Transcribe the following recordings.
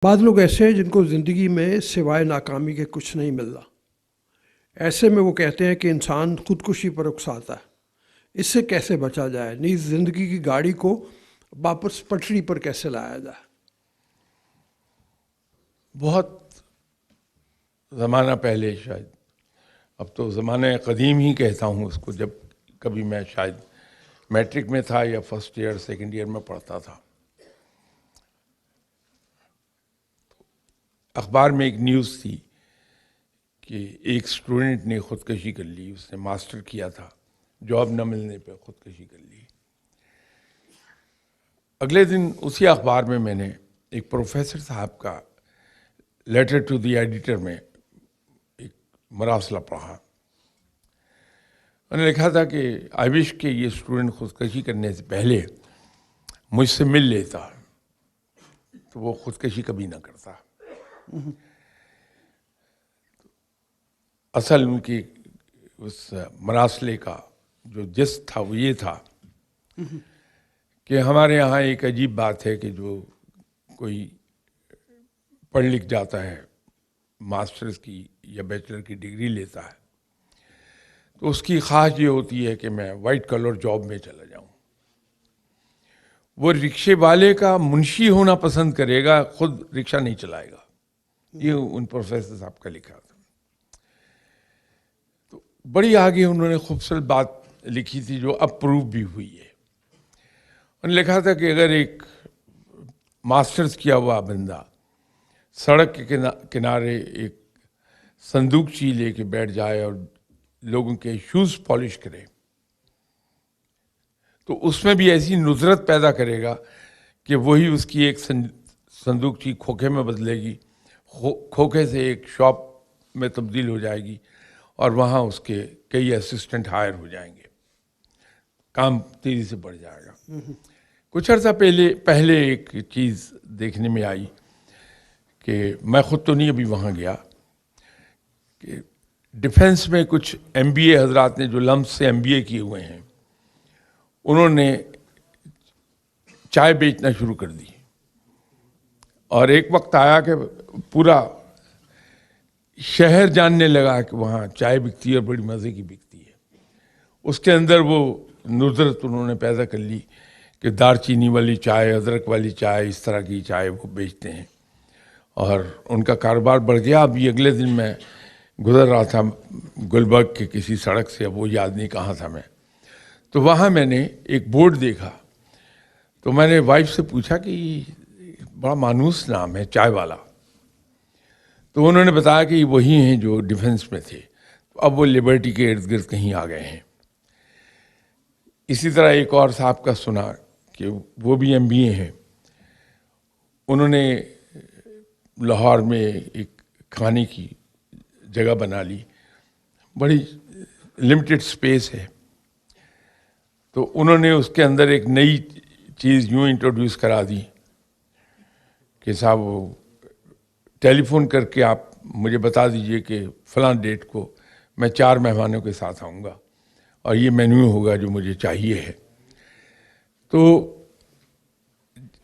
بعض لوگ ایسے ہیں جن کو زندگی میں سوائے ناکامی کے کچھ نہیں ملتا. ایسے میں وہ کہتے ہیں کہ انسان خودکشی پر اکساتا ہے. اس سے کیسے بچا جائے؟ نیز زندگی کی گاڑی کو واپس پٹری پر کیسے لایا جائے؟ بہت زمانہ پہلے، شاید اب تو زمانہ قدیم ہی کہتا ہوں اس کو، جب کبھی میں شاید میٹرک میں تھا یا فرسٹ ایئر سیکنڈ ایئر میں پڑھتا تھا، اخبار میں ایک نیوز تھی کہ ایک اسٹوڈنٹ نے خودکشی کر لی. اس نے ماسٹر کیا تھا، جاب نہ ملنے پہ خودکشی کر لی. اگلے دن اسی اخبار میں نے ایک پروفیسر صاحب کا لیٹر ٹو دی ایڈیٹر میں ایک مراسلہ پڑھا. انہوں نے لکھا تھا کہ آئی وش کہ یہ اسٹوڈنٹ خودکشی کرنے سے پہلے مجھ سے مل لیتا تو وہ خودکشی کبھی نہ کرتا. اصل ان کی اس مراسلے کا جو جس تھا وہ یہ تھا کہ ہمارے یہاں ایک عجیب بات ہے کہ جو کوئی پڑھ لکھ جاتا ہے، ماسٹرز کی یا بیچلر کی ڈگری لیتا ہے، تو اس کی خواہش یہ ہوتی ہے کہ میں وائٹ کلر جاب میں چلا جاؤں. وہ رکشے والے کا منشی ہونا پسند کرے گا، خود رکشہ نہیں چلائے گا. یہ ان پروفیسر صاحب کا لکھا تھا. تو بڑی آگے انہوں نے خوبصورت بات لکھی تھی جو اب پروو بھی ہوئی ہے. انہوں نے لکھا تھا کہ اگر ایک ماسٹرز کیا ہوا بندہ سڑک کے کنارے ایک صندوقچی لے کے بیٹھ جائے اور لوگوں کے شوز پالش کرے تو اس میں بھی ایسی ندرت پیدا کرے گا کہ وہی اس کی ایک صندوقچی کھوکھے میں بدلے گی، کھوکھے سے ایک شاپ میں تبدیل ہو جائے گی اور وہاں اس کے کئی اسسٹنٹ ہائر ہو جائیں گے، کام تیزی سے بڑھ جائے گا. کچھ عرصہ پہلے ایک چیز دیکھنے میں آئی کہ میں خود تو نہیں ابھی وہاں گیا، کہ ڈیفنس میں کچھ ایم بی اے حضرات نے جو لمس سے ایم بی اے کیے ہوئے ہیں، انہوں نے چائے بیچنا شروع کر دی. اور ایک وقت آیا کہ پورا شہر جاننے لگا کہ وہاں چائے بکتی ہے اور بڑی مزے کی بکتی ہے. اس کے اندر وہ ندرت انہوں نے پیدا کر لی کہ دار چینی والی چائے، ادرک والی چائے، اس طرح کی چائے وہ بیچتے ہیں اور ان کا کاروبار بڑھ گیا. ابھی اگلے دن میں گزر رہا تھا گلبرگ کے کسی سڑک سے، اب وہ یاد نہیں کہاں تھا میں، تو وہاں میں نے ایک بورڈ دیکھا. تو میں نے وائف سے پوچھا کہ بڑا مانوس نام ہے چائے والا. تو انہوں نے بتایا کہ وہی ہیں جو ڈیفنس میں تھے، اب وہ لبرٹی کے ارد گرد کہیں آ گئے ہیں. اسی طرح ایک اور صاحب کا سنا کہ وہ بھی ایم بی اے ہیں. انہوں نے لاہور میں ایک کھانے کی جگہ بنا لی، بڑی لمیٹڈ سپیس ہے. تو انہوں نے اس کے اندر ایک نئی چیز یوں انٹروڈیوس کرا دی کہ صاحب وہ ٹیلی فون کر کے آپ مجھے بتا دیجئے کہ فلاں ڈیٹ کو میں 4 مہمانوں کے ساتھ آؤں گا اور یہ مینیو ہوگا جو مجھے چاہیے ہے. تو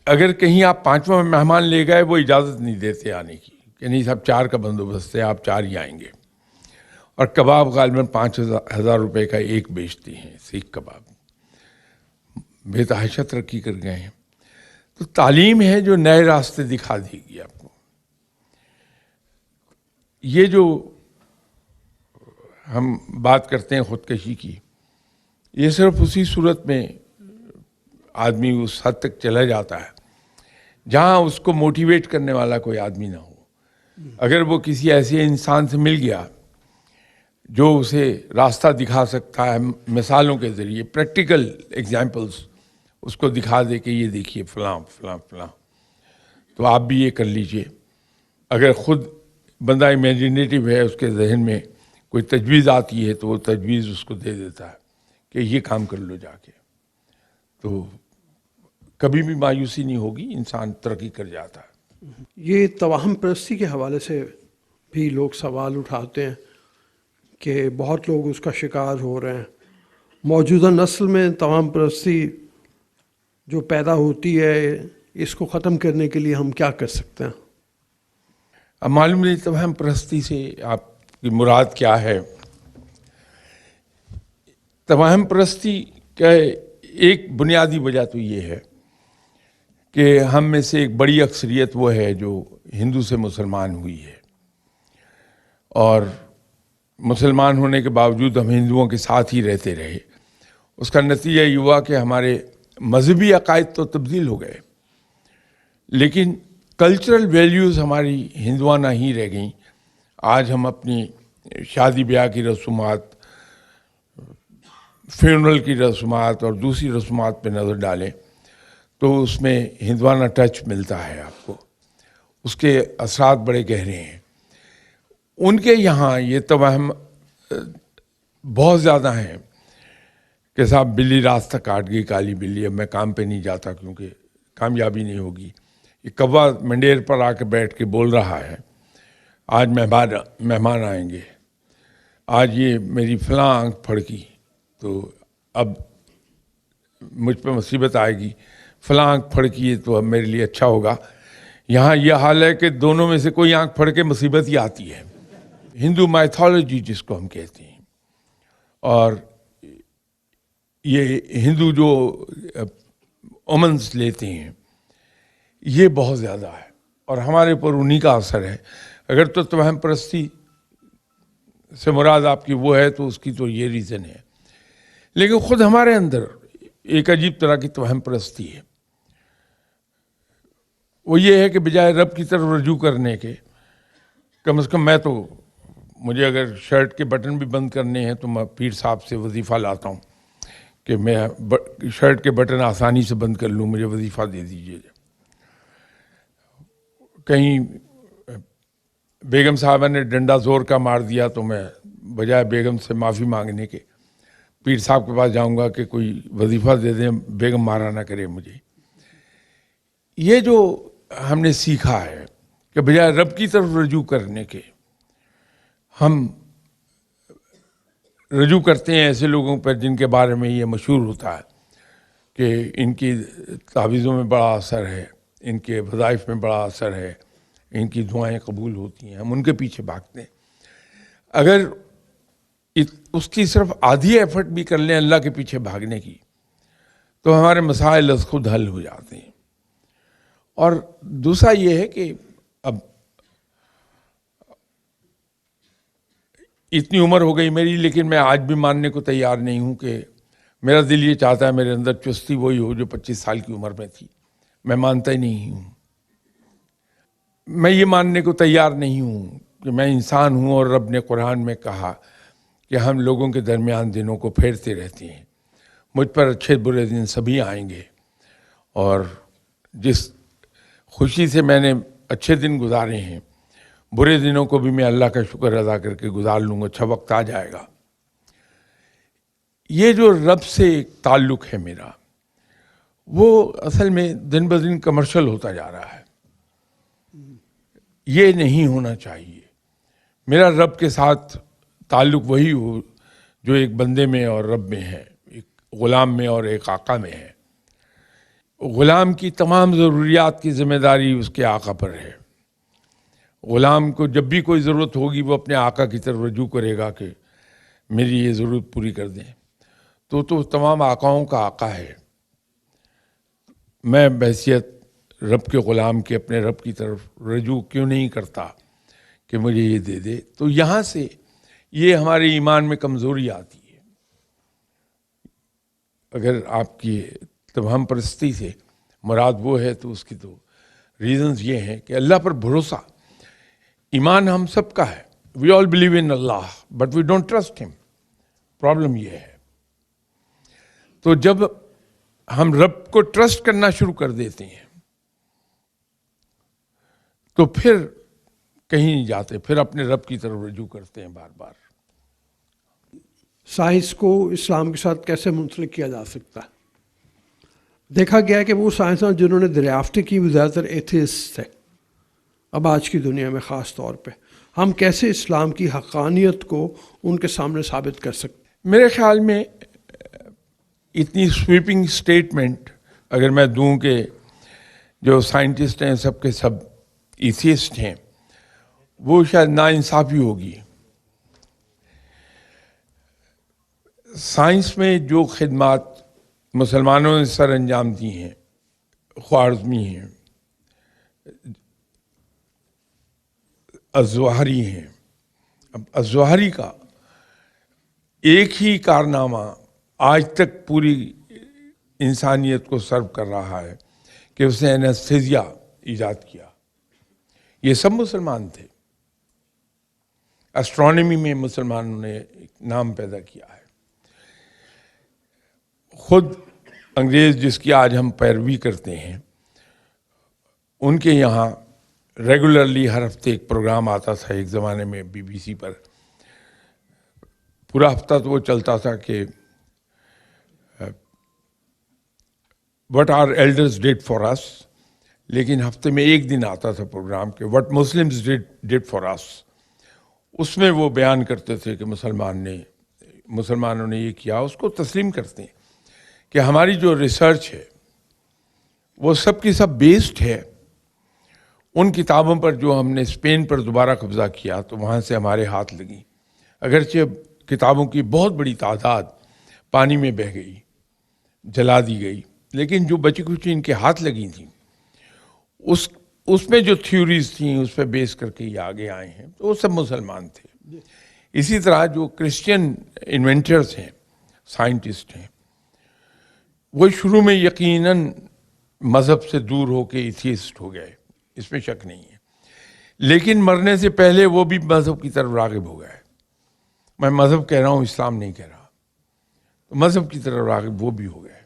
اگر کہیں آپ 5واں مہمان لے گئے وہ اجازت نہیں دیتے آنے کی کہ نہیں صاحب 4 کا بندوبست ہے، آپ 4 ہی آئیں گے. اور کباب غالباً 5,000 روپے کا ایک بیچتے ہیں، سیخ کباب. بے تحاشا ترقی کر گئے ہیں. تو تعلیم ہے جو نئے راستے دکھا دے گی آپ کو. یہ جو ہم بات کرتے ہیں خودکشی کی، یہ صرف اسی صورت میں آدمی اس حد تک چلا جاتا ہے جہاں اس کو موٹیویٹ کرنے والا کوئی آدمی نہ ہو. اگر وہ کسی ایسے انسان سے مل گیا جو اسے راستہ دکھا سکتا ہے مثالوں کے ذریعے، پریکٹیکل ایگزامپلس اس کو دکھا دے کہ یہ دیکھیے فلاں فلاں فلاں، تو آپ بھی یہ کر لیجئے. اگر خود بندہ امیجنیٹو ہے، اس کے ذہن میں کوئی تجویز آتی ہے تو وہ تجویز اس کو دے دیتا ہے کہ یہ کام کر لو جا کے. تو کبھی بھی مایوسی نہیں ہوگی، انسان ترقی کر جاتا ہے. یہ توہم پرستی کے حوالے سے بھی لوگ سوال اٹھاتے ہیں کہ بہت لوگ اس کا شکار ہو رہے ہیں. موجودہ نسل میں توہم پرستی جو پیدا ہوتی ہے، اس کو ختم کرنے کے لیے ہم کیا کر سکتے ہیں؟ اب معلوم نہیں توہم پرستی سے آپ کی مراد کیا ہے. توہم پرستی کا ایک بنیادی وجہ تو یہ ہے کہ ہم میں سے ایک بڑی اکثریت وہ ہے جو ہندو سے مسلمان ہوئی ہے، اور مسلمان ہونے کے باوجود ہم ہندوؤں کے ساتھ ہی رہتے رہے. اس کا نتیجہ یہ ہوا کہ ہمارے مذہبی عقائد تو تبدیل ہو گئے، لیکن کلچرل ویلیوز ہماری ہندوانہ ہی رہ گئیں. آج ہم اپنی شادی بیاہ کی رسومات، فیونرل کی رسومات اور دوسری رسومات پہ نظر ڈالیں تو اس میں ہندوانہ ٹچ ملتا ہے آپ کو. اس کے اثرات بڑے گہرے ہیں. ان کے یہاں یہ توہم بہت زیادہ ہیں کہ صاحب بلی راستہ کاٹ گئی کالی بلی، اب میں کام پہ نہیں جاتا کیونکہ کامیابی نہیں ہوگی. یہ کوا منڈیر پر آ کے بیٹھ کے بول رہا ہے آج مہمان آئیں گے، آج یہ میری فلاں آنکھ پھڑکی تو اب مجھ پہ مصیبت آئے گی، فلاں آنکھ پھڑکی ہے تو اب میرے لیے اچھا ہوگا. یہاں یہ حال ہے کہ دونوں میں سے کوئی آنکھ پھڑ کے مصیبت ہی آتی ہے. ہندو مائتھولوجی جس کو ہم کہتے ہیں، اور یہ ہندو جو اومنس لیتے ہیں، یہ بہت زیادہ ہے اور ہمارے اوپر انہی کا اثر ہے. اگر تو توہم پرستی سے مراد آپ کی وہ ہے تو اس کی تو یہ ریزن ہے، لیکن خود ہمارے اندر ایک عجیب طرح کی توہم پرستی ہے. وہ یہ ہے کہ بجائے رب کی طرف رجوع کرنے کے، کم از کم مجھے اگر شرٹ کے بٹن بھی بند کرنے ہیں تو میں پیر صاحب سے وظیفہ لاتا ہوں کہ میں شرٹ کے بٹن آسانی سے بند کر لوں، مجھے وظیفہ دے دیجیے. کہیں بیگم صاحبہ نے ڈنڈا زور کا مار دیا تو میں بجائے بیگم سے معافی مانگنے کے پیر صاحب کے پاس جاؤں گا کہ کوئی وظیفہ دے دیں، بیگم مارا نہ کرے مجھے. یہ جو ہم نے سیکھا ہے کہ بجائے رب کی طرف رجوع کرنے کے ہم رجوع کرتے ہیں ایسے لوگوں پر جن کے بارے میں یہ مشہور ہوتا ہے کہ ان کی تعویذوں میں بڑا اثر ہے، ان کے وظائف میں بڑا اثر ہے، ان کی دعائیں قبول ہوتی ہیں. ہم ان کے پیچھے بھاگتے ہیں. اگر اس کی صرف آدھی ایفرٹ بھی کر لیں اللہ کے پیچھے بھاگنے کی تو ہمارے مسائل از خود حل ہو جاتے ہیں. اور دوسرا یہ ہے کہ اب اتنی عمر ہو گئی میری، لیکن میں آج بھی ماننے کو تیار نہیں ہوں کہ میرا دل یہ چاہتا ہے میرے اندر چستی وہی ہو جو 25 سال کی عمر میں تھی. میں مانتا ہی نہیں ہوں. میں یہ ماننے کو تیار نہیں ہوں کہ میں انسان ہوں اور رب نے قرآن میں کہا کہ ہم لوگوں کے درمیان دنوں کو پھیرتے رہتے ہیں. مجھ پر اچھے برے دن سبھی آئیں گے، اور جس خوشی سے میں نے اچھے دن گزارے ہیں، برے دنوں کو بھی میں اللہ کا شکر ادا کر کے گزار لوں گا. اچھا وقت آ جائے گا. یہ جو رب سے ایک تعلق ہے میرا، وہ اصل میں دن بدن کمرشل ہوتا جا رہا ہے. یہ نہیں ہونا چاہیے. میرا رب کے ساتھ تعلق وہی ہو جو ایک بندے میں اور رب میں ہے، ایک غلام میں اور ایک آقا میں ہے. غلام کی تمام ضروریات کی ذمہ داری اس کے آقا پر ہے. غلام کو جب بھی کوئی ضرورت ہوگی وہ اپنے آقا کی طرف رجوع کرے گا کہ میری یہ ضرورت پوری کر دیں. تو تمام آقاؤں کا آقا ہے. میں بحیثیت رب کے غلام کے اپنے رب کی طرف رجوع کیوں نہیں کرتا کہ مجھے یہ دے دے؟ تو یہاں سے یہ ہمارے ایمان میں کمزوری آتی ہے. اگر آپ کی توہم پرستی سے مراد وہ ہے تو اس کی تو ریزنز یہ ہیں کہ اللہ پر بھروسہ. ایمان ہم سب کا ہے. We all believe in Allah but we don't trust him. Problem یہ ہے. تو جب ہم رب کو ٹرسٹ کرنا شروع کر دیتے ہیں تو پھر کہیں نہیں جاتے، پھر اپنے رب کی طرف رجوع کرتے ہیں بار بار. سائنس کو اسلام کے ساتھ کیسے منسلک کیا جا سکتا ہے؟ دیکھا گیا ہے کہ وہ سائنسداں جنہوں نے دریافتیں کی وہ زیادہ تر ایتھیسٹ تھے. اب آج کی دنیا میں خاص طور پہ ہم کیسے اسلام کی حقانیت کو ان کے سامنے ثابت کر سکتے ہیں؟ میرے خیال میں اتنی سویپنگ سٹیٹمنٹ اگر میں دوں کہ جو سائنٹسٹ ہیں سب کے سب ایتھیسٹ ہیں وہ شاید ناانصافی ہوگی. سائنس میں جو خدمات مسلمانوں نے سر انجام دی ہیں، خوارزمی ہیں، الزہری ہیں. اب الزہری کا ایک ہی کارنامہ آج تک پوری انسانیت کو سرو کر رہا ہے کہ اس نے اینستھیزیا ایجاد کیا. یہ سب مسلمان تھے. اسٹرانومی میں مسلمانوں نے ایک نام پیدا کیا ہے. خود انگریز جس کی آج ہم پیروی کرتے ہیں، ان کے یہاں ریگولرلی ہر ہفتے ایک پروگرام آتا تھا ایک زمانے میں BBC پر. پورا ہفتہ تو وہ چلتا تھا کہ what our elders did for us, لیکن ہفتے میں ایک دن آتا تھا پروگرام کہ what Muslims did for us. اس میں وہ بیان کرتے تھے کہ مسلمانوں نے یہ کیا. اس کو تسلیم کرتے ہیں کہ ہماری جو ریسرچ ہے وہ سب کی سب بیسڈ ہے ان کتابوں پر جو ہم نے اسپین پر دوبارہ قبضہ کیا تو وہاں سے ہمارے ہاتھ لگی. اگرچہ کتابوں کی بہت بڑی تعداد پانی میں بہہ گئی، جلا دی گئی، لیکن جو بچی کچھ ان کے ہاتھ لگی تھیں اس میں جو تھیوریز تھیں اس پہ بیس کر کے یہ آگے آئے ہیں. تو وہ سب مسلمان تھے. اسی طرح جو کرسچین انوینٹرز ہیں، سائنٹسٹ ہیں، وہ شروع میں یقیناً مذہب سے دور ہو کے ایتھیسٹ ہو گئے، اس میں شک نہیں ہے. لیکن مرنے سے پہلے وہ بھی مذہب کی طرف راغب ہو گئے. میں مذہب کہہ رہا ہوں، اسلام نہیں کہہ رہا. تو مذہب کی طرف راغب وہ بھی ہو گئے.